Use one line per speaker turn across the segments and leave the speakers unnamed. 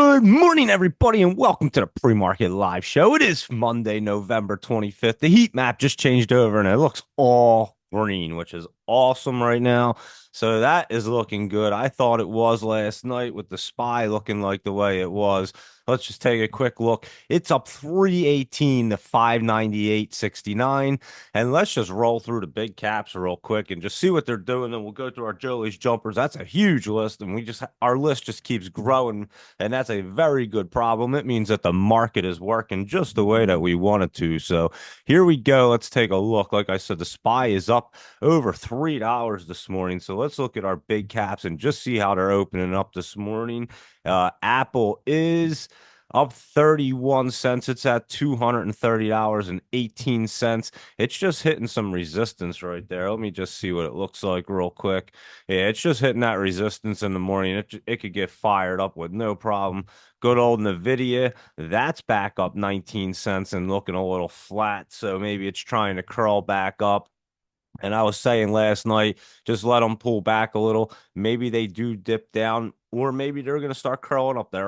Good morning, everybody, and welcome to the pre-market live show. It is Monday, November 25th. The heat map just changed over and it looks all green, which is awesome right now. So that is looking good. I thought it was last night with the SPY looking like the way it was. Let's just take a quick look. It's up 318 to 598.69. And let's just roll through the big caps real quick and just see what they're doing. And we'll go through our Jolie's jumpers. That's a huge list, and our list just keeps growing, and that's a very good problem. It means that the market is working just the way that we want it to. So here we go. Let's take a look. Like I said, the SPY is up over $3 this morning. So let's look at our big caps and just see how they're opening up this morning. Apple is up 31 cents. It's at $230.18. It's just hitting some resistance right there. Let me just see what it looks like real quick. Yeah, it's just hitting that resistance in the morning. It could get fired up with no problem. Good old Nvidia, that's back up 19 cents and looking a little flat. So maybe it's trying to curl back up. And I was saying last night, just let them pull back a little. Maybe they do dip down, or maybe they're going to start curling up. They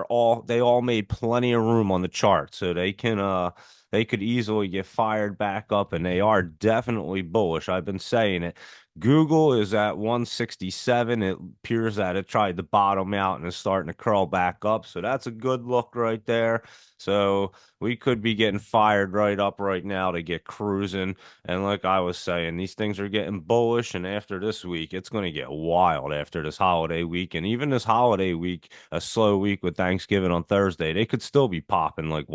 all made plenty of room on the chart, so they could easily get fired back up, and they are definitely bullish. I've been saying it. Google is at 167. It appears that it tried to bottom out and is starting to curl back up. So that's a good look right there. So we could be getting fired right up right now to get cruising. And like I was saying, these things are getting bullish. And after this week, it's going to get wild after this holiday week. And even this holiday week, a slow week with Thanksgiving on Thursday, they could still be popping like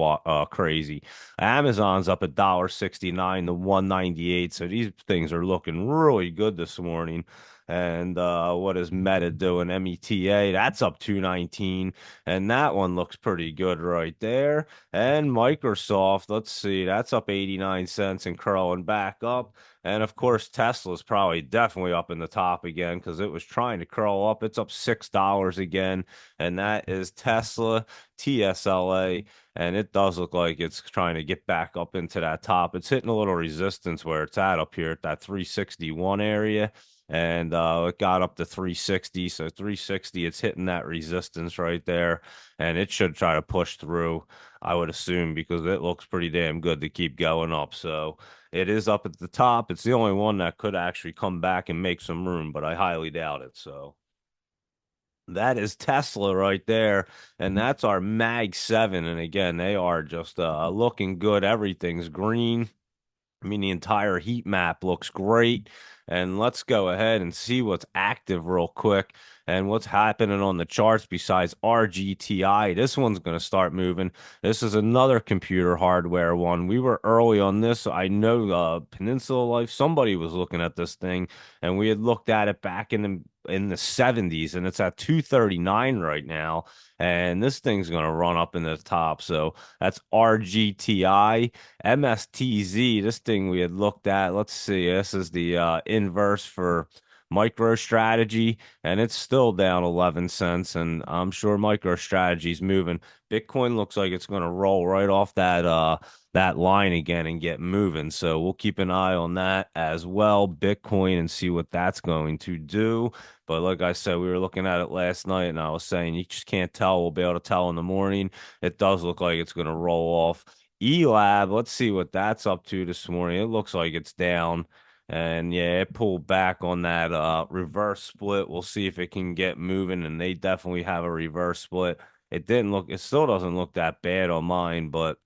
crazy. Amazon's up $1.69 to 198. So these things are looking really good this morning. And what is Meta doing? META, that's up 219. And that one looks pretty good right there. And Microsoft, let's see, that's up 89 cents and curling back up. And of course, Tesla's probably definitely up in the top again because it was trying to curl up. It's up $6 again. And that is Tesla, TSLA. And it does look like it's trying to get back up into that top. It's hitting a little resistance where it's at up here at that 361 area. And it got up to 360. So 360, it's hitting that resistance right there. And it should try to push through, I would assume, because it looks pretty damn good to keep going up. So it is up at the top. It's the only one that could actually come back and make some room, but I highly doubt it. So that is Tesla right there, and that's our Mag 7. And again, they are just looking good. Everything's green. I mean, the entire heat map looks great. And let's go ahead and see what's active real quick and what's happening on the charts besides RGTI. This one's going to start moving. This is another computer hardware one. We were early on this. I know Peninsula Life, somebody was looking at this thing, and we had looked at it back in the 70s, and it's at 239 right now. And this thing's going to run up in the top. So that's RGTI. MSTZ, this thing we had looked at. Let's see. This is the inverse for MicroStrategy, and it's still down 11 cents. And I'm sure MicroStrategy's moving. Bitcoin looks like it's going to roll right off that line again and get moving. So we'll keep an eye on that as well, Bitcoin, and see what that's going to do. But like I said, we were looking at it last night, and I was saying you just can't tell. We'll be able to tell in the morning. It does look like it's going to roll off. ELAB, let's see what that's up to this morning. It looks like it's down. And yeah, it pulled back on that reverse split. We'll see if it can get moving. And they definitely have a reverse split. It still doesn't look that bad on mine, but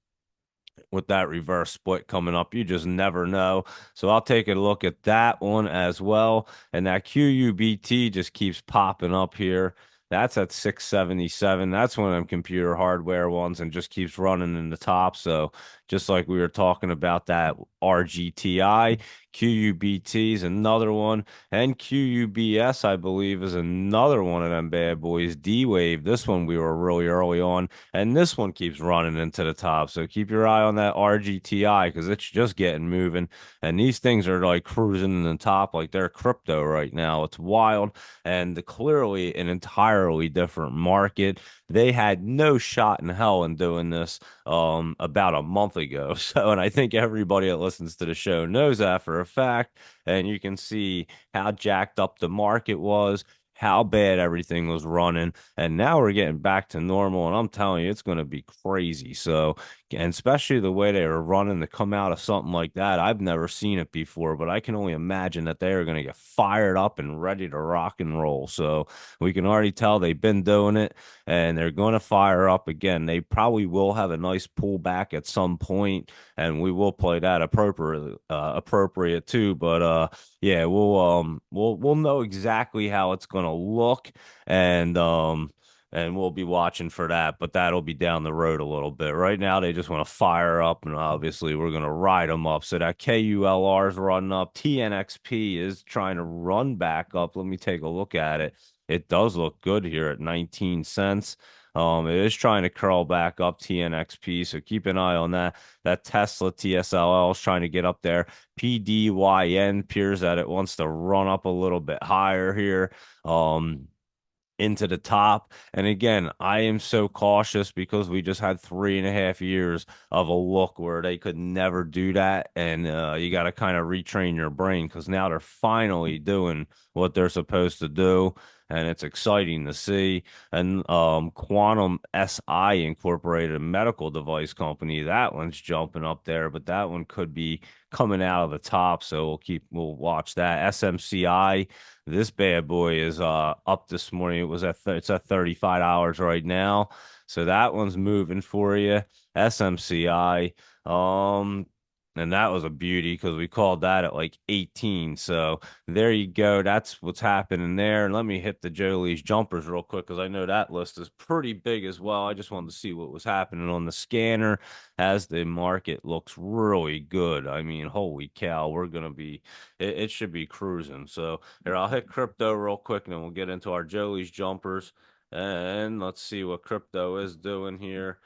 with that reverse split coming up, you just never know. So I'll take a look at that one as well. And that QUBT just keeps popping up here. That's at 677. That's one of them computer hardware ones and just keeps running in the top. So just like we were talking about that RGTI, QUBT is another one. And QUBS, I believe, is another one of them bad boys. D-Wave, this one we were really early on. And this one keeps running into the top. So keep your eye on that RGTI because it's just getting moving. And these things are like cruising in the top like they're crypto right now. It's wild and clearly an entirely different market. They had no shot in hell in doing this about a month ago. So, and I think everybody that listens to the show knows that for a fact. And you can see how jacked up the market was, how bad everything was running. And now we're getting back to normal. And I'm telling you, it's going to be crazy. So, and especially the way they were running to come out of something like that. I've never seen it before, but I can only imagine that they are going to get fired up and ready to rock and roll. So we can already tell they've been doing it and they're going to fire up again. They probably will have a nice pullback at some point, and we will play that appropriate too. But yeah, we'll know exactly how it's going to look, and we'll be watching for that, but that'll be down the road a little bit. Right now, they just want to fire up, and obviously, we're going to ride them up. So that KULR is running up. TNXP is trying to run back up. Let me take a look at it. It does look good here at 19 cents. It is trying to curl back up TNXP, so keep an eye on that. That Tesla TSLL is trying to get up there. PDYN appears that it wants to run up a little bit higher here. Into the top. And again, I am so cautious because we just had 3.5 years of a look where they could never do that. And you got to kind of retrain your brain because now they're finally doing what they're supposed to do. And it's exciting to see. And Quantum SI Incorporated, a medical device company, that one's jumping up there, but that one could be coming out of the top. So we'll watch that. SMCI, this bad boy is up this morning. It's at $35 right now. So that one's moving for you. SMCI. And that was a beauty because we called that at like 18. So there you go. That's what's happening there. And let me hit the Jolie's jumpers real quick because I know that list is pretty big as well. I just wanted to see what was happening on the scanner as the market looks really good. I mean, holy cow, it should be cruising. So here, I'll hit crypto real quick and then we'll get into our Jolie's jumpers. And let's see what crypto is doing here.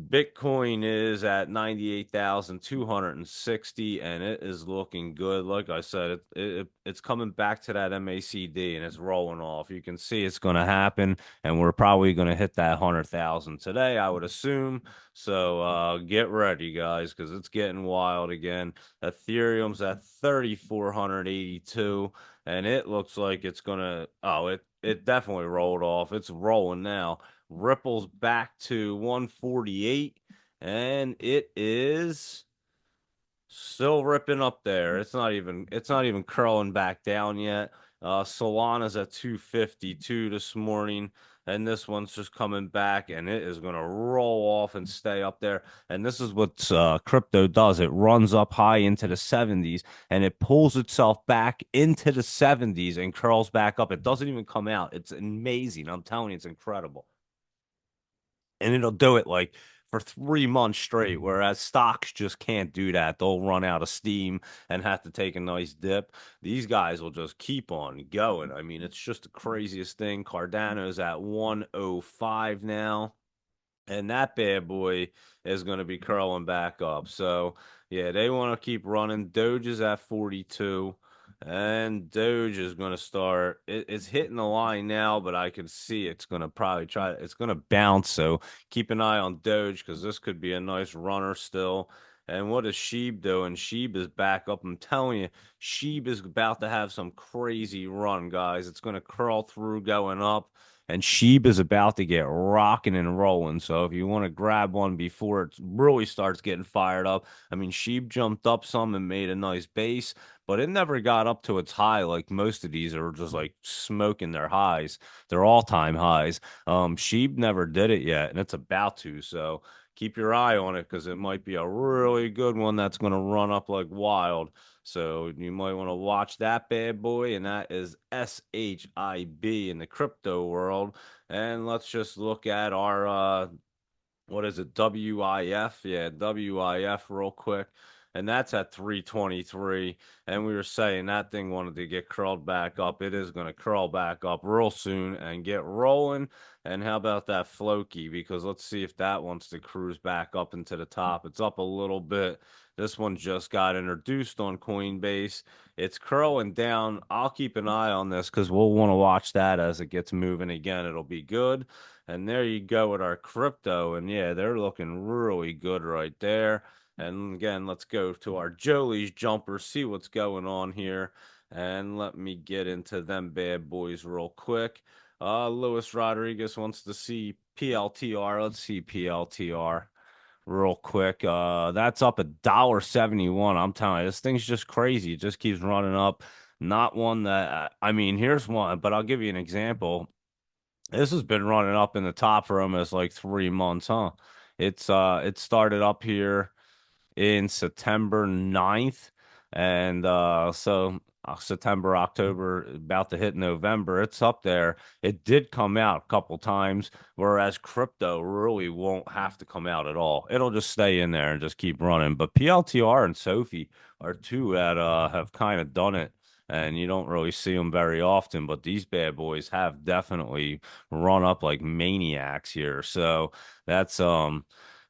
Bitcoin is at 98,260 and it is looking good. Like I said, it's coming back to that MACD and it's rolling off. You can see it's going to happen and we're probably going to hit that 100,000 today, I would assume. So get ready, guys, because it's getting wild again. Ethereum's at 3,482 and it looks like it's going to, it definitely rolled off. It's rolling now. Ripple's back to 148, and it is still ripping up there. It's not even curling back down yet. Solana's at 252 this morning, and this one's just coming back, and it is gonna roll off and stay up there. And this is what crypto does. It runs up high into the 70s, and it pulls itself back into the 70s and curls back up. It doesn't even come out. It's amazing. I'm telling you, it's incredible, and it'll do it like for 3 months straight, whereas stocks just can't do that. They'll run out of steam and have to take a nice dip. These guys will just keep on going. I mean, it's just the craziest thing. Cardano's at 105 now. And that bad boy is going to be curling back up. So, yeah, they want to keep running. Doge is at 42. And Doge is going to start. It's hitting the line now, but I can see it's going to probably it's going to bounce. So keep an eye on Doge because this could be a nice runner still. And what is Sheeb doing? Sheeb is back up. I'm telling you, Sheeb is about to have some crazy run, guys. It's going to curl through going up. And Sheeb is about to get rocking and rolling. So if you want to grab one before it really starts getting fired up, I mean, Sheeb jumped up some and made a nice base, but it never got up to its high. Like most of these are just like smoking their highs, their all-time highs. Sheeb never did it yet, and it's about to. So keep your eye on it because it might be a really good one that's going to run up like wild. So you might want to watch that bad boy, and that is SHIB in the crypto world. And let's just look at our what is it? WIF. Yeah, WIF real quick. And that's at 323. And we were saying that thing wanted to get curled back up. It is going to curl back up real soon and get rolling. And how about that Floki? Because let's see if that wants to cruise back up into the top. It's up a little bit. This one just got introduced on Coinbase. It's curling down. I'll keep an eye on this because we'll want to watch that as it gets moving again. It'll be good. And there you go with our crypto. And yeah, they're looking really good right there. And again, let's go to our Jolie's jumper, see what's going on here. And let me get into them bad boys real quick. Luis Rodriguez wants to see PLTR. Let's see PLTR real quick. That's up $1.71. I'm telling you, this thing's just crazy. It just keeps running up. Not one that I mean, here's one, but I'll give you an example. This has been running up in the top for almost like 3 months, huh? It started up here in September 9th. And September, October, about to hit November, it's up there. It did come out a couple times, whereas crypto really won't have to come out at all. It'll just stay in there and just keep running. But PLTR and Sophie are two that have kind of done it. And you don't really see them very often, but these bad boys have definitely run up like maniacs here. So that's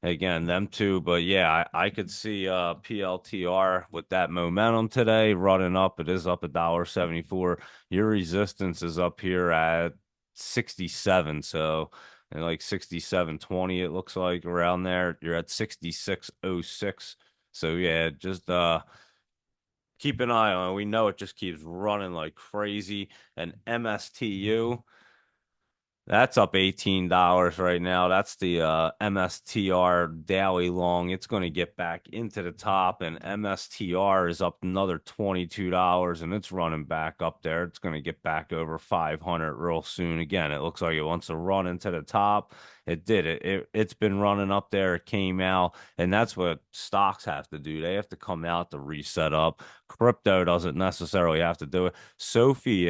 again, them two, but yeah, I could see PLTR with that momentum today running up. It is up $1.74. Your resistance is up here at 67. So and like 67.20, it looks like around there. You're at 66.06. So yeah, just keep an eye on it. We know it just keeps running like crazy. And MSTU. That's up $18 right now. That's the MSTR daily long. It's going to get back into the top, and MSTR is up another $22, and it's running back up there. It's going to get back over 500 real soon. Again, it looks like it wants to run into the top. It did it. It's been running up there. It came out, and that's what stocks have to do. They have to come out to reset up. Crypto doesn't necessarily have to do it. Sophie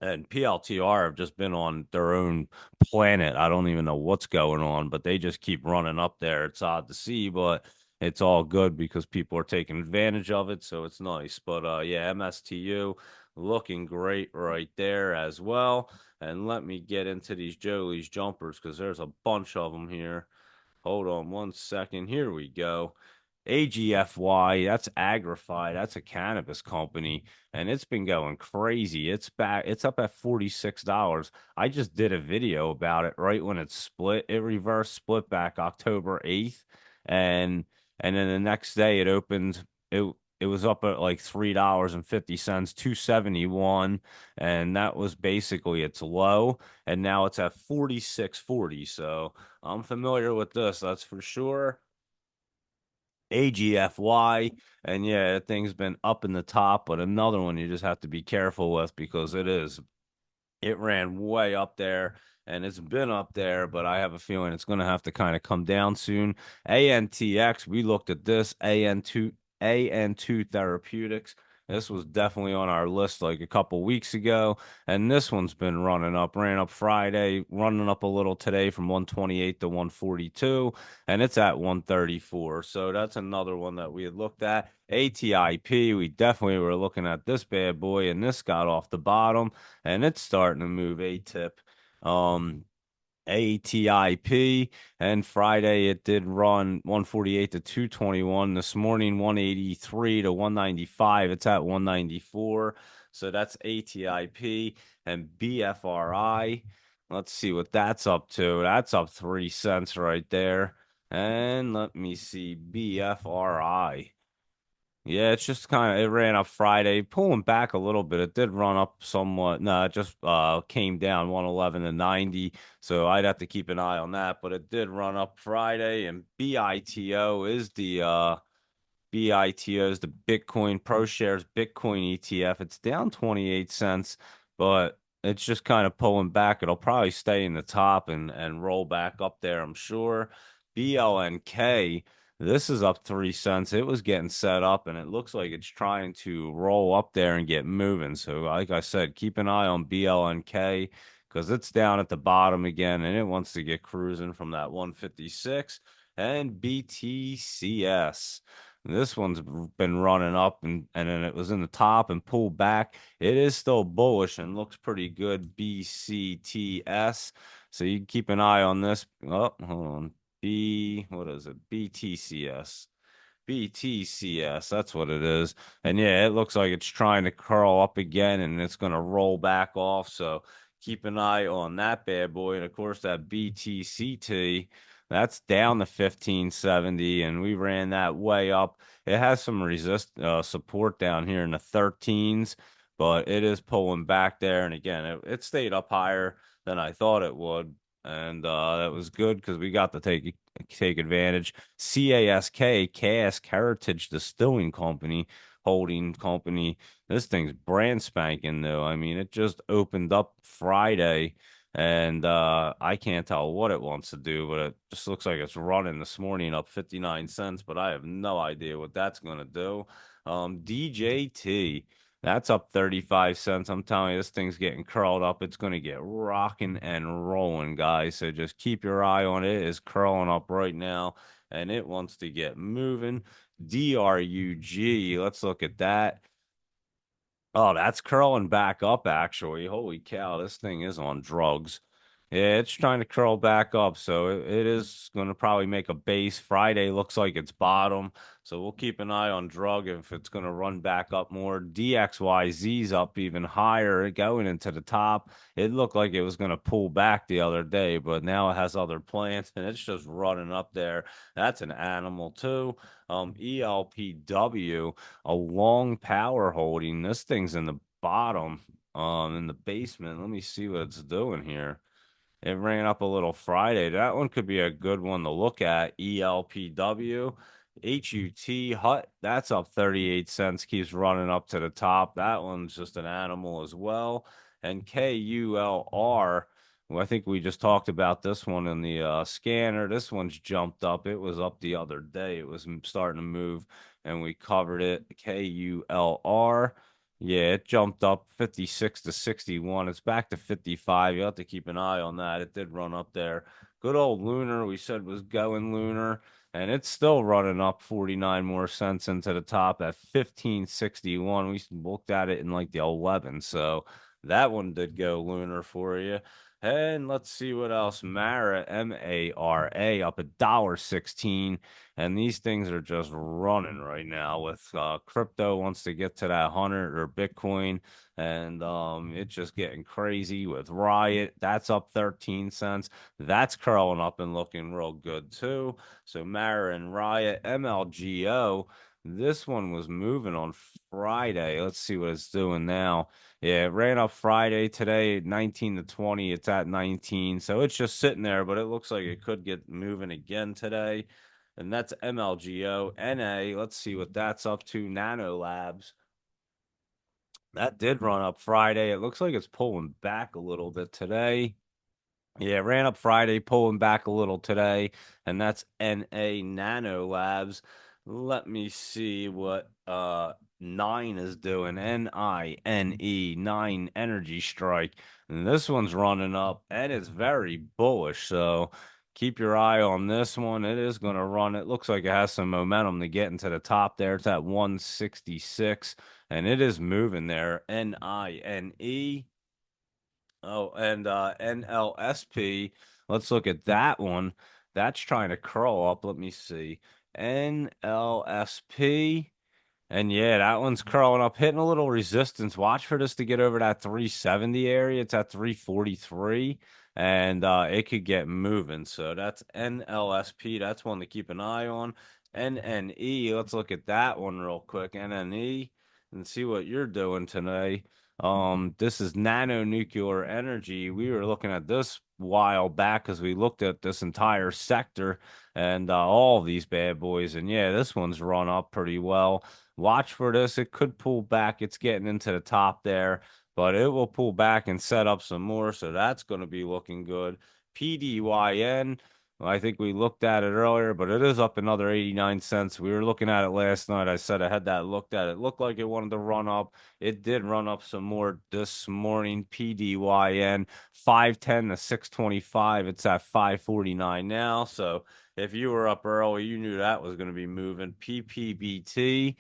and PLTR have just been on their own planet. I don't even know what's going on, but they just keep running up there. It's odd to see, but it's all good because people are taking advantage of it, so it's nice. But yeah, MSTU looking great right there as well. And let me get into these Jolie's jumpers because there's a bunch of them here. Hold on 1 second. Here we go. AGFY, that's Agrify, that's a cannabis company, and it's been going crazy. It's back, it's up at $46. I just did a video about it right when it split. It reverse split back October 8th, and and then the next day it opened it was up at like $3.50, 271, and that was basically its low, and now it's at 46.40. So I'm familiar with this, that's for sure. AGFY. And yeah, that thing's been up in the top, but another one you just have to be careful with because it ran way up there and it's been up there, but I have a feeling it's going to have to kind of come down soon. ANTX, we looked at this AN2 Therapeutics. This was definitely on our list like a couple weeks ago, and this one's been running up. Ran up Friday, running up a little today from 128 to 142, and it's at 134. So that's another one that we had looked at. ATIP, we definitely were looking at this bad boy, and this got off the bottom and it's starting to move ATIP. Um, ATIP, and Friday it did run 148 to 221. This morning 183 to 195. It's at 194. So that's ATIP and BFRI. Let's see what that's up to. That's up 3 cents right there. And let me see BFRI. Yeah, it's just kind of it ran up Friday, pulling back a little bit. It did run up somewhat. No, it just came down 111 to 90. So I'd have to keep an eye on that. But it did run up Friday, and BITO is the Bitcoin ProShares Bitcoin ETF. It's down 28 cents, but it's just kind of pulling back. It'll probably stay in the top and roll back up there, I'm sure. BLNK, this is up 3 cents. It was getting set up, and it looks like it's trying to roll up there and get moving. So, like I said, keep an eye on BLNK because it's down at the bottom again, and it wants to get cruising from that 156. And BTCS. This one's been running up and then it was in the top and pulled back. It is still bullish and looks pretty good. BCTS. So you can keep an eye on this. Oh, hold on. What is it? BTCS. BTCS. That's what it is. And yeah, it looks like it's trying to curl up again and it's going to roll back off. So keep an eye on that bad boy. And of course, that BTCT. That's down to 1570, and we ran that way up. It has some resist support down here in the 13s, but it is pulling back there. And again, it stayed up higher than I thought it would, and that was good because we got to take advantage. Cask Heritage Distilling Company, holding company. This thing's brand spanking new. I mean, it just opened up Friday, and I can't tell what it wants to do, but it just looks like it's running this morning up 59 cents, but I have no idea what that's going to do. DJT, that's up 35 cents. I'm telling you, this thing's getting curled up. It's going to get rocking and rolling, guys. So just keep your eye on it. It is curling up right now, and it wants to get moving. DRUG, let's look at that. Oh, that's curling back up, actually. Holy cow, this thing is on drugs. Yeah, it's trying to curl back up, so it is going to probably make a base. Friday looks like it's bottom, so we'll keep an eye on drug if it's going to run back up more. DXYZ's up even higher, going into the top. It looked like it was going to pull back the other day, but now it has other plants, and it's just running up there. That's an animal, too. ELPW, a long power holding. This thing's in the bottom, in the basement. Let me see what it's doing here. It ran up a little Friday. That one could be a good one to look at. ELPW. Hut, that's up 38 cents, keeps running up to the top. That one's just an animal as well. And KULR, well, I think we just talked about this one in the scanner. This one's jumped up. It was up the other day. It was starting to move, and we covered it. KULR. Yeah, it jumped up 56 to 61. It's back to 55. You have to keep an eye on that. It did run up there. Good old Lunar, we said was going Lunar, and it's still running up 49 more cents into the top at 1561. We looked at it in like the 11. So that one did go Lunar for you. And let's see what else. Mara, Mara, up $1.16. And these things are just running right now with crypto wants to get to that 100 or Bitcoin, and it's just getting crazy with Riot. That's up 13 cents. That's curling up and looking real good too. So Mara and Riot, MLGO, this one was moving on Friday. Let's see what it's doing now. Yeah, it ran up Friday today, 19 to 20. It's at 19. So it's just sitting there, but it looks like it could get moving again today. And that's MLGO. NA, let's see what that's up to. Nano Labs. That did run up Friday. It looks like it's pulling back a little bit today. Yeah, it ran up Friday, pulling back a little today, and that's NA Nano Labs. Let me see what Nine is doing. Nine Energy Strike. And this one's running up and it's very bullish. So keep your eye on this one. It is going to run. It looks like it has some momentum to get into the top there. It's at 166 and it is moving there. NINE. Oh, and NLSP. Let's look at that one. That's trying to curl up. Let me see. NLSP. And yeah, that one's curling up, hitting a little resistance. Watch for this to get over that 370 area. It's at 343, and it could get moving. So that's NLSP. That's one to keep an eye on. NNE. Let's look at that one real quick. NNE, and see what you're doing today. This is nano nuclear energy. We were looking at this while back because we looked at this entire sector and all of these bad boys. And yeah, this one's run up pretty well. Watch for this. It could pull back. It's getting into the top there, but it will pull back and set up some more. So that's going to be looking good. PDYN. Well, I think we looked at it earlier, but it is up another 89 cents. We were looking at it last night. I said I had that looked at. It looked like it wanted to run up. It did run up some more this morning. PDYN 510 to 625. It's at 549 now. So if you were up early, you knew that was going to be moving. PPBT.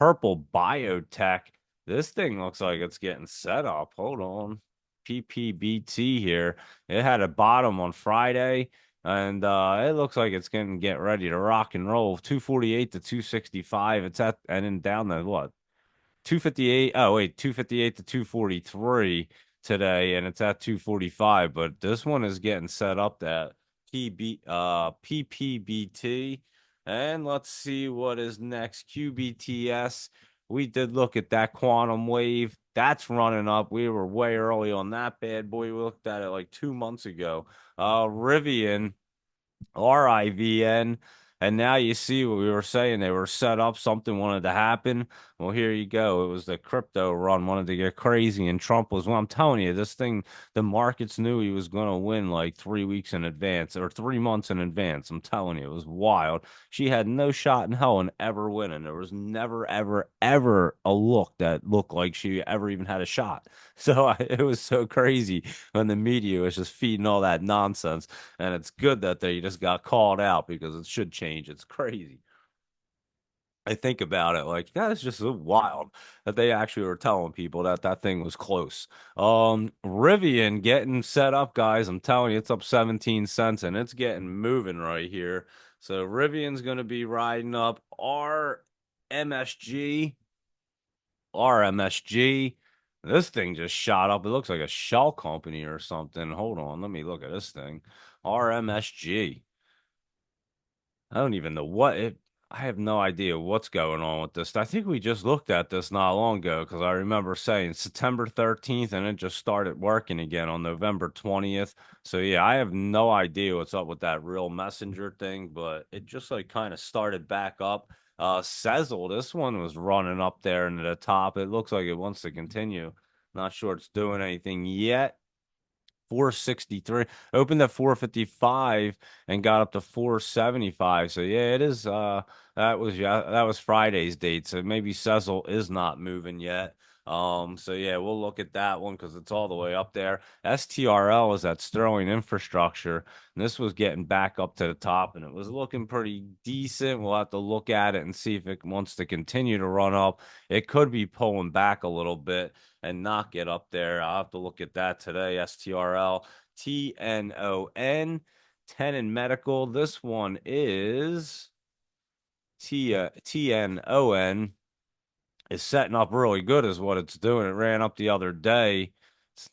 Purple Biotech. This thing looks like it's getting set up. Hold on. PPBT here. It had a bottom on Friday, and it looks like it's going to get ready to rock and roll. 248 to 265. It's at, and then down to what? 258. Oh, wait, 258 to 243 today, and it's at 245. But this one is getting set up that PPBT. And let's see what is next. QBTS. We did look at that quantum wave. That's running up. We were way early on that bad boy. We looked at it like 2 months ago. Rivian. RIVN. And now you see what we were saying. They were set up, something wanted to happen. Well, here you go. It was the crypto run wanted to get crazy, and Trump was, well, I'm telling you, this thing, the markets knew he was going to win like 3 weeks in advance or 3 months in advance. I'm telling you, it was wild. She had no shot in hell in ever winning. There was never, ever, ever a look that looked like she ever even had a shot. So it was so crazy when the media was just feeding all that nonsense. And it's good that they just got called out because it should change. It's crazy. I think about it like that is just so wild that they actually were telling people that that thing was close. Rivian getting set up, guys. I'm telling you, it's up 17 cents and it's getting moving right here. So Rivian's going to be riding up MSG, RMSG. This thing just shot up. It looks like a shell company or something. Hold on, let me look at this thing. RMSG. I don't even know what it. I have no idea what's going on with this. I think we just looked at this not long ago because I remember saying September 13th and it just started working again on November 20th. So yeah, I have no idea what's up with that real messenger thing, but it just like kind of started back up. Sezzle, this one was running up there into the top. It looks like it wants to continue. Not sure it's doing anything yet. 463 opened at 455 and got up to 475. So yeah, it is that was Friday's date. So maybe Cecil is not moving yet. So yeah, we'll look at that one because it's all the way up there. STRL is that Sterling Infrastructure, and this was getting back up to the top and it was looking pretty decent. We'll have to look at it and see if it wants to continue to run up. It could be pulling back a little bit and not get up there. I'll have to look at that today. STRL TNON 10 in medical. This one is TNON is setting up really good is what it's doing. It ran up the other day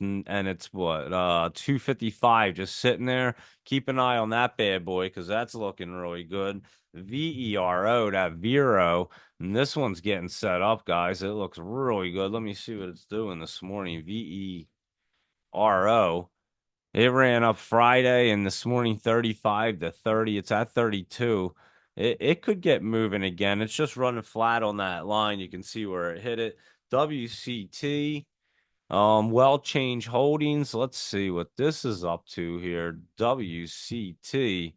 and it's what 255 just sitting there. Keep an eye on that bad boy because that's looking really good. VERO, that Vero, and this one's getting set up, guys. It looks really good. Let me see what it's doing this morning. VERO. It ran up Friday and this morning 35 to 30. It's at 32. It could get moving again. It's just running flat on that line. You can see where it hit it. WCT, well change holdings. Let's see what this is up to here. WCT.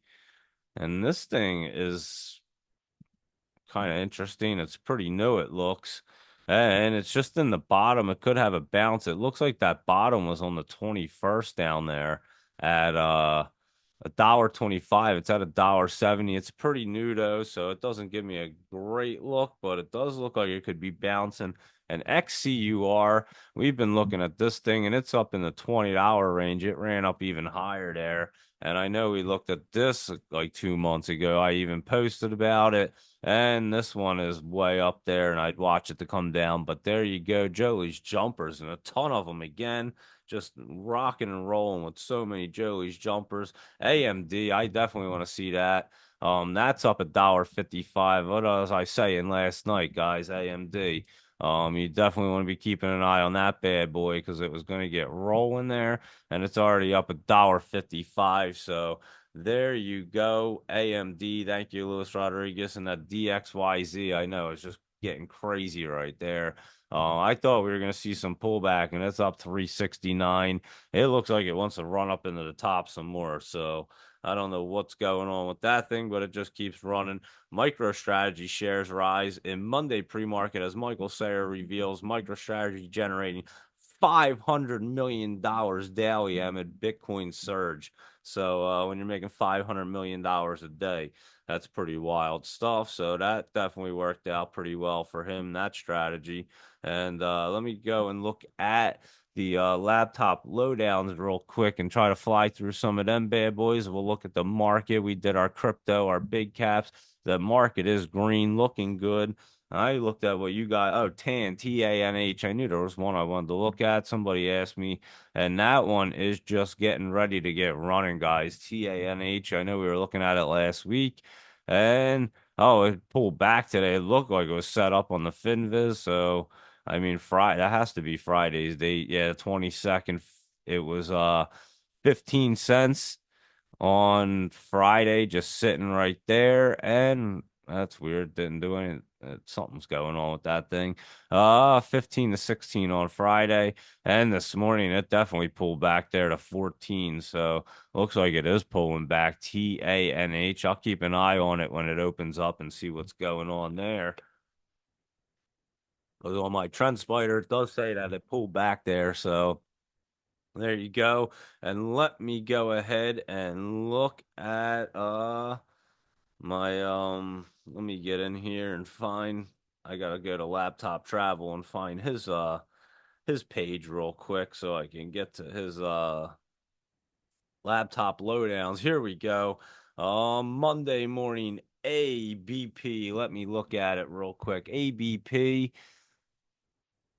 And this thing is kind of interesting. It's pretty new, it looks. And it's just in the bottom. It could have a bounce. It looks like that bottom was on the 21st down there at $1.25. It's at $1.70. It's pretty new though, so it doesn't give me a great look, but it does look like it could be bouncing. And XCUR, we've been looking at this thing and it's up in the $20 range. It ran up even higher there. And I know we looked at this like 2 months ago. I even posted about it. And this one is way up there, and I'd watch it to come down. But there you go, Jolie's jumpers, and a ton of them again, just rocking and rolling with so many Jolie's jumpers. AMD, I definitely want to see that. That's up $1.55. What was I saying last night, guys? AMD. You definitely want to be keeping an eye on that bad boy because it was going to get rolling there, and it's already up $1.55. So there you go, AMD. Thank you, Luis Rodriguez, and that DXYZ. I know it's just getting crazy right there. I thought we were going to see some pullback, and it's up 369. It looks like it wants to run up into the top some more. So I don't know what's going on with that thing, but it just keeps running. MicroStrategy shares rise in Monday pre-market as Michael Sayer reveals MicroStrategy generating $500 million daily amid Bitcoin surge. So when you're making $500 million a day, that's pretty wild stuff. So that definitely worked out pretty well for him, that strategy. And let me go and look at the laptop lowdowns real quick and try to fly through some of them bad boys. We'll look at the market. We did our crypto, our big caps. The market is green, looking good. I looked at what you got. Oh, TAN, TANH. I knew there was one I wanted to look at. Somebody asked me, and that one is just getting ready to get running, guys. TANH. I know we were looking at it last week, and oh, it pulled back today. It looked like it was set up on the FinViz. So, I mean, Friday, that has to be Friday's date. Yeah, 22nd. It was 15 cents on Friday, just sitting right there, and that's weird. Didn't do any. Something's going on with that thing. 15 to 16 on Friday, and this morning it definitely pulled back there to 14. So looks like it is pulling back. TANH. I'll keep an eye on it when it opens up and see what's going on there. Because on my trend spider, it does say that it pulled back there. So there you go. And let me go ahead and look at my let me get in here and find I gotta go to laptop travel and find his page real quick so I can get to his laptop lowdowns. Here we go. Monday morning ABP. Let me look at it real quick. ABP.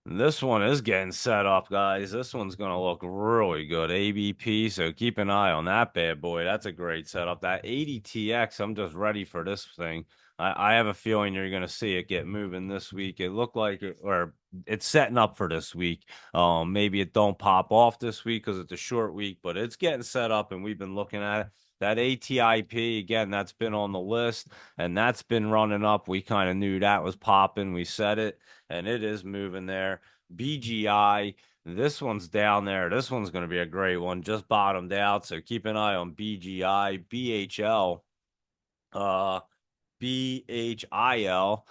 This one is getting set up, guys. This one's going to look really good. ABP, so keep an eye on that bad boy. That's a great setup. That 80TX, I'm just ready for this thing. I have a feeling you're going to see it get moving this week. It looked like it, or it's setting up for this week. Maybe it don't pop off this week because it's a short week, but it's getting set up, and we've been looking at it. That ATIP, again, that's been on the list, and that's been running up. We kind of knew that was popping. We said it, and it is moving there. BGI, this one's down there. This one's going to be a great one. Just bottomed out, so keep an eye on BGI, BHL. Uh, BHIL.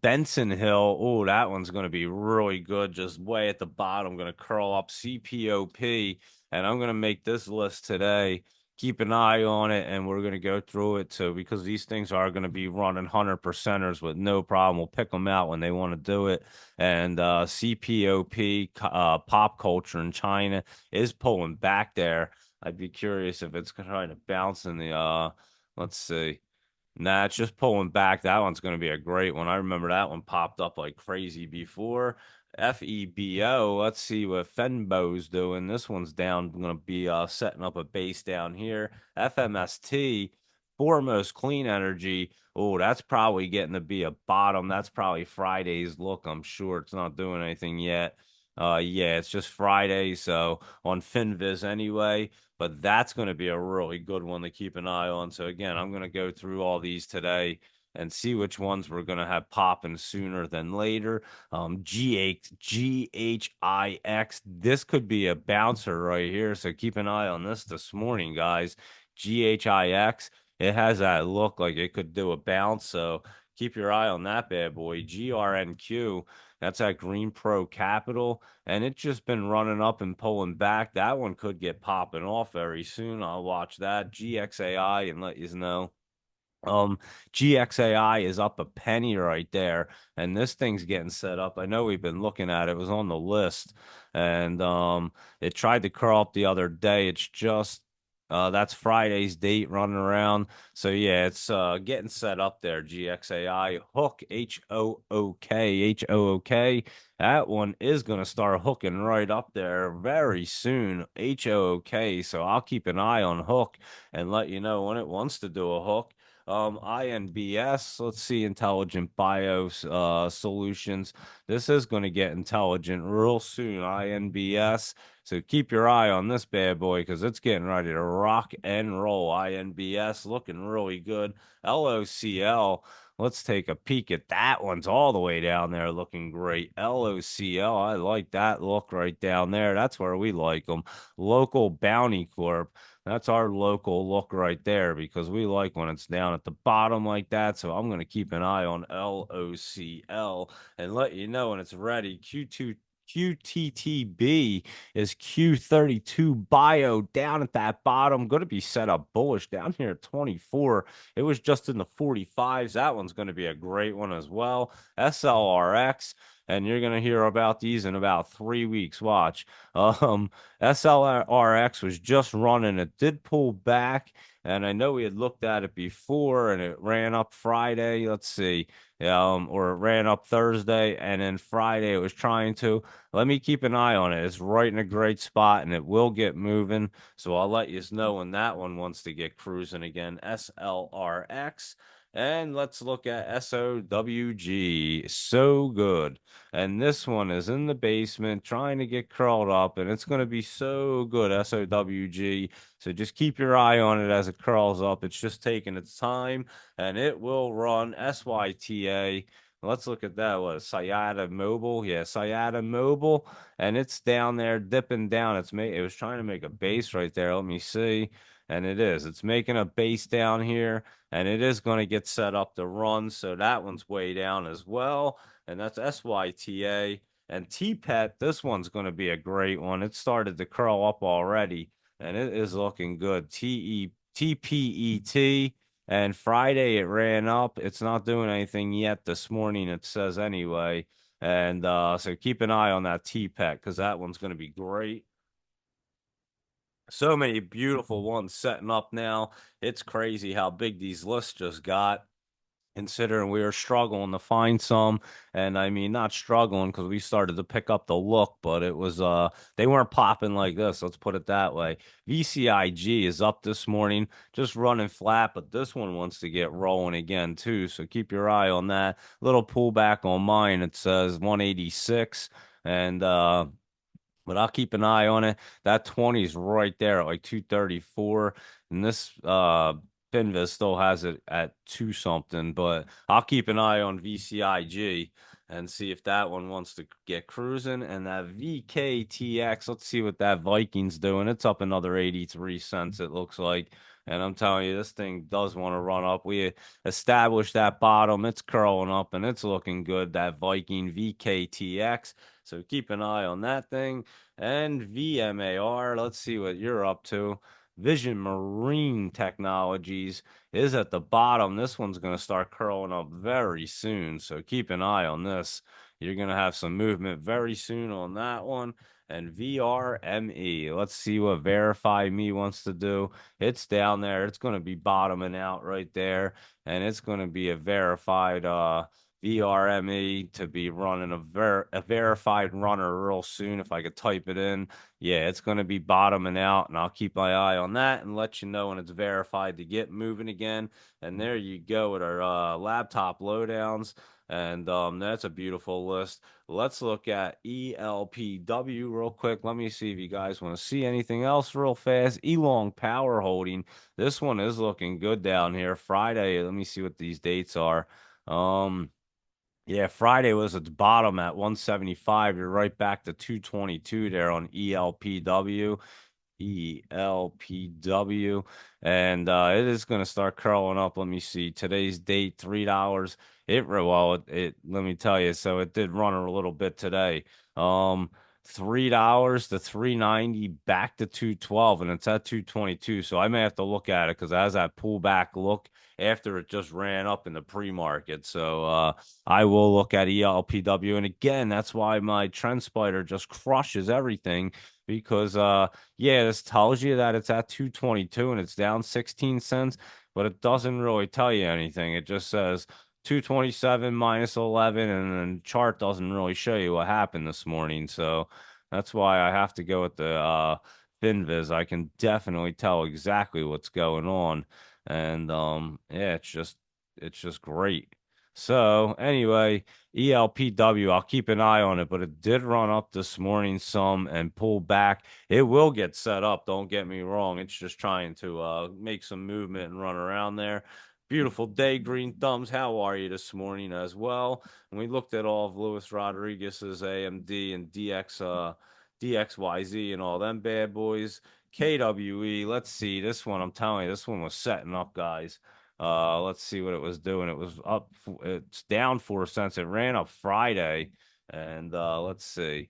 Benson Hill. Oh, that one's going to be really good. Just way at the bottom. I'm going to curl up CPOP, and I'm going to make this list today. Keep an eye on it, and we're going to go through it too, because these things are going to be running 100%ers with no problem. We'll pick them out when they want to do it. And CPOP, pop culture in China, is pulling back there. I'd be curious if it's trying to bounce in the, let's see. Nah, it's just pulling back. That one's going to be a great one. I remember that one popped up like crazy before. FEBO, let's see what Fenbo's doing. This one's down, going to be setting up a base down here. FMST, Foremost Clean Energy. Oh, that's probably getting to be a bottom. That's probably Friday's look. I'm sure it's not doing anything yet. Yeah, it's just Friday, so on FinViz anyway, but that's going to be a really good one to keep an eye on. So again, I'm going to go through all these today and see which ones we're going to have popping sooner than later. GHIX, this could be a bouncer right here, so keep an eye on this morning, guys. GHIX, it has that look like it could do a bounce, so keep your eye on that bad boy. GRNQ, that's at Green Pro Capital, and it's just been running up and pulling back. That one could get popping off very soon. I'll watch that. GXAI and let you know. Um, GXAI is up a penny right there, and this thing's getting set up. I know we've been looking at it. It was on the list, and it tried to curl up the other day. It's just that's Friday's date running around. So yeah, it's getting set up there. GXAI hook HOOK. That one is gonna start hooking right up there very soon. HOOK. So I'll keep an eye on hook and let you know when it wants to do a hook. INBS, let's see, Intelligent Bios Solutions. This is going to get intelligent real soon, INBS. So keep your eye on this bad boy because it's getting ready to rock and roll. INBS looking really good. LOCL, let's take a peek at that one's all the way down there looking great. LOCL, I like that look right down there. That's where we like them. Local Bounty Corp. That's our local look right there because we like when it's down at the bottom like that. So I'm going to keep an eye on LOCL and let you know when it's ready. QTTB is Q32 bio down at that bottom. Going to be set up bullish down here at 24. It was just in the 45s. That one's going to be a great one as well. SLRX. and you're gonna hear about these in about 3 weeks. Watch. Um, SLRX was just running. It did pull back, and I know we had looked at it before, and it ran up Friday. Let's see, or it ran up Thursday, and then Friday it was trying to. Let me keep an eye on it. It's right in a great spot, and it will get moving. So I'll let you know when that one wants to get cruising again. SLRX. And let's look at SOWG. So good. And this one is in the basement trying to get curled up, and it's going to be so good. SOWG. So just keep your eye on it as it curls up. It's just taking its time, and it will run. SYTA. Let's look at that. What, Sayata Mobile? Yeah, Sayata Mobile, and it's down there dipping down. It was trying to make a base right there. Let me see, and it is. It's making a base down here, and it is going to get set up to run. So that one's way down as well, and that's SYTA. And TPET, this one's going to be a great one. It started to curl up already, and it is looking good. TPET. And Friday it ran up. It's not doing anything yet this morning, it says anyway. And so keep an eye on that T-Pack because that one's going to be great. So many beautiful ones setting up now. It's crazy how big these lists just got, considering we were struggling to find some. And I mean, not struggling because we started to pick up the look, but it was they weren't popping like this, let's put it that way. VCIG is up this morning, just running flat, but this one wants to get rolling again too, so keep your eye on that. Little pullback on mine, it says 186. And but I'll keep an eye on it. That 20 is right there at like 234. And this Finviz still has it at 2 something, but I'll keep an eye on VCIG and see if that one wants to get cruising. And that VKTX, let's see what that Viking's doing. It's up another 83 cents, it looks like. And I'm telling you, this thing does want to run up. We established that bottom. It's curling up and it's looking good. That Viking VKTX. So keep an eye on that thing. And VMAR, let's see what you're up to. Vision Marine Technologies is at the bottom. This one's going to start curling up very soon. So keep an eye on this. You're going to have some movement very soon on that one. And VRME, let's see what Verify Me wants to do. It's down there. It's going to be bottoming out right there. And it's going to be a verified VRME to be running a verified runner real soon. If I could type it in, yeah, it's going to be bottoming out, and I'll keep my eye on that and let you know when it's verified to get moving again. And there you go with our laptop lowdowns, and that's a beautiful list. Let's look at ELPW real quick. Let me see if you guys want to see anything else real fast. Elong Power Holding. This one is looking good down here. Friday. Let me see what these dates are. Yeah, Friday was at the bottom at 175. You're right back to 222 there on ELPW. ELPW. And it is going to start curling up. Let me see. Today's date, $3. Let me tell you, so it did run a little bit today. $3 to 390 back to 212, and it's at 222. So I may have to look at it because it has that pullback look after it just ran up in the pre-market. So I will look at ELPW. And again, that's why my trend spider just crushes everything because yeah, this tells you that it's at 222 and it's down 16 cents, but it doesn't really tell you anything. It just says 227 minus 11, and then chart doesn't really show you what happened this morning. So that's why I have to go with the FinViz. I can definitely tell exactly what's going on. And yeah, it's just great. So anyway, ELPW, I'll keep an eye on it, but it did run up this morning some and pull back. It will get set up, don't get me wrong. It's just trying to make some movement and run around there. Beautiful day, Green Thumbs. How are you this morning as well? And we looked at all of Luis Rodriguez's AMD and DXYZ and all them bad boys. KWE, let's see. This one, I'm telling you, this one was setting up, guys. Let's see what it was doing. It was up, it's down 4 cents. It ran up Friday. And let's see.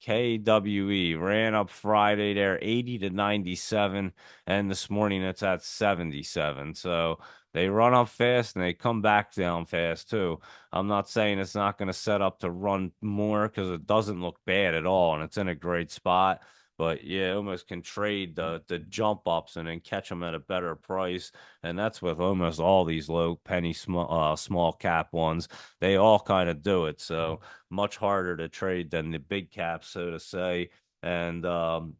KWE ran up Friday there 80 to 97, and this morning it's at 77. So they run up fast and they come back down fast too. I'm not saying it's not going to set up to run more because it doesn't look bad at all, and it's in a great spot. But yeah, almost can trade the jump ups and then catch them at a better price, and that's with almost all these low penny small cap ones. They all kind of do it. So much harder to trade than the big caps, so to say. And and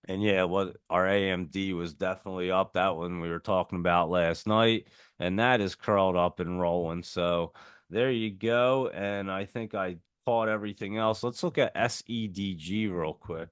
yeah, what our AMD was definitely up. That one we were talking about last night, and that is curled up and rolling. So there you go. And I think I caught everything else. Let's look at SEDG real quick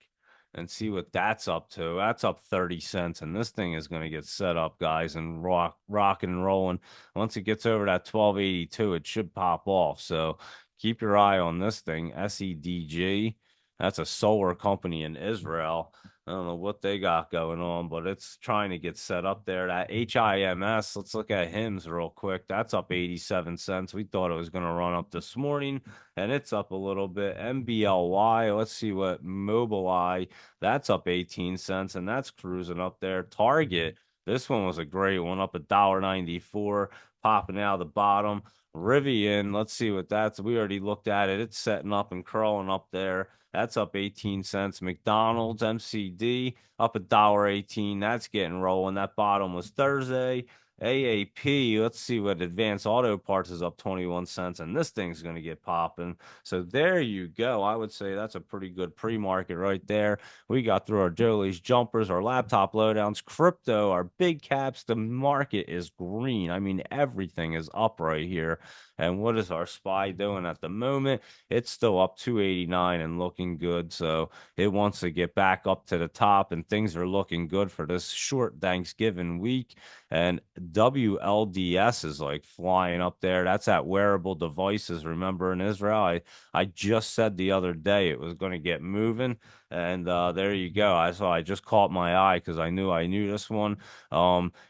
and see what that's up to. That's up 30 cents, and this thing is going to get set up, guys, and rocking and rolling. Once it gets over that 1282, it should pop off. So keep your eye on this thing, SEDG. That's a solar company in Israel. I don't know what they got going on, but it's trying to get set up there. That HIMS, let's look at HIMS real quick. That's up 87 cents. We thought it was going to run up this morning, and it's up a little bit. MBLY, let's see what Mobileye, that's up 18 cents, and that's cruising up there. Target, this one was a great one, up $1.94, popping out of the bottom. Rivian, let's see what that's. We already looked at it. It's setting up and curling up there. That's up 18 cents. McDonald's MCD up $1.18. That's getting rolling. That bottom was Thursday. AAP, let's see what Advanced Auto Parts is up 21 cents, and this thing's going to get popping. So there you go. I would say that's a pretty good pre-market right there. We got through our Jolie's jumpers, our laptop lowdowns, crypto, our big caps. The market is green. I mean, everything is up right here. And what is our SPY doing at the moment? It's still up 289 and looking good. So it wants to get back up to the top, and things are looking good for this short Thanksgiving week. And WLDS is like flying up there. That's at wearable devices. Remember in Israel, I just said the other day it was going to get moving. And there you go. I just caught my eye because I knew this one.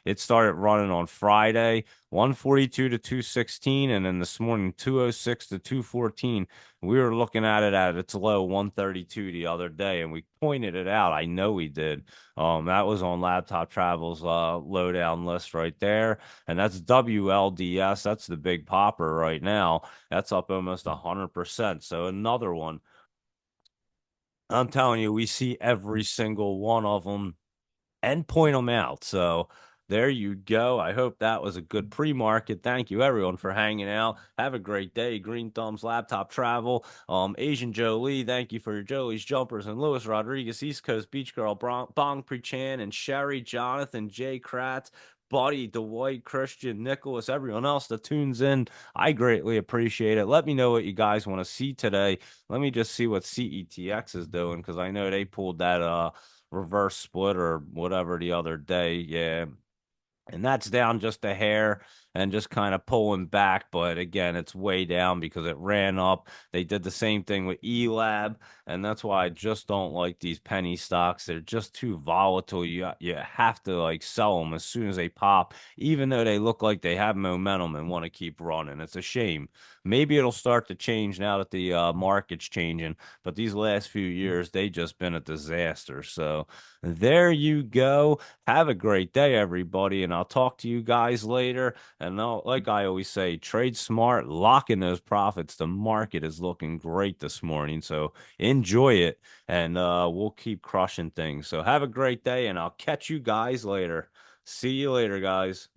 It started running on Friday, 142 to 216, and then this morning 206 to 214. We were looking at it at its low 132 the other day, and we pointed it out. I know we did. That was on Laptop Travel's lowdown list right there, and that's WLDS. That's the big popper right now. That's up almost 100%. So another one. I'm telling you, we see every single one of them and point them out. So there you go. I hope that was a good pre-market. Thank you everyone for hanging out. Have a great day. Green Thumbs Laptop Travel. Asian Joe Lee, thank you for your Joey's Jumpers, and Louis Rodriguez, East Coast Beach Girl, Bong Prechan, and Sherry, Jonathan, Jay Kratz, Buddy, Dwight, Christian, Nicholas, everyone else that tunes in. I greatly appreciate it. Let me know what you guys want to see today. Let me just see what CETX is doing because I know they pulled that reverse split or whatever the other day. Yeah, and that's down just a hair and just kind of pulling back. But again, it's way down because it ran up. They did the same thing with Elab, and that's why I just don't like these penny stocks. They're just too volatile. You have to like sell them as soon as they pop, even though they look like they have momentum and want to keep running. It's a shame. Maybe it'll start to change now that the market's changing, but these last few years they just been a disaster. So there you go. Have a great day, everybody, and I'll talk to you guys later. And like I always say, trade smart, lock in those profits. The market is looking great this morning, so enjoy it, and we'll keep crushing things. So have a great day, and I'll catch you guys later. See you later, guys.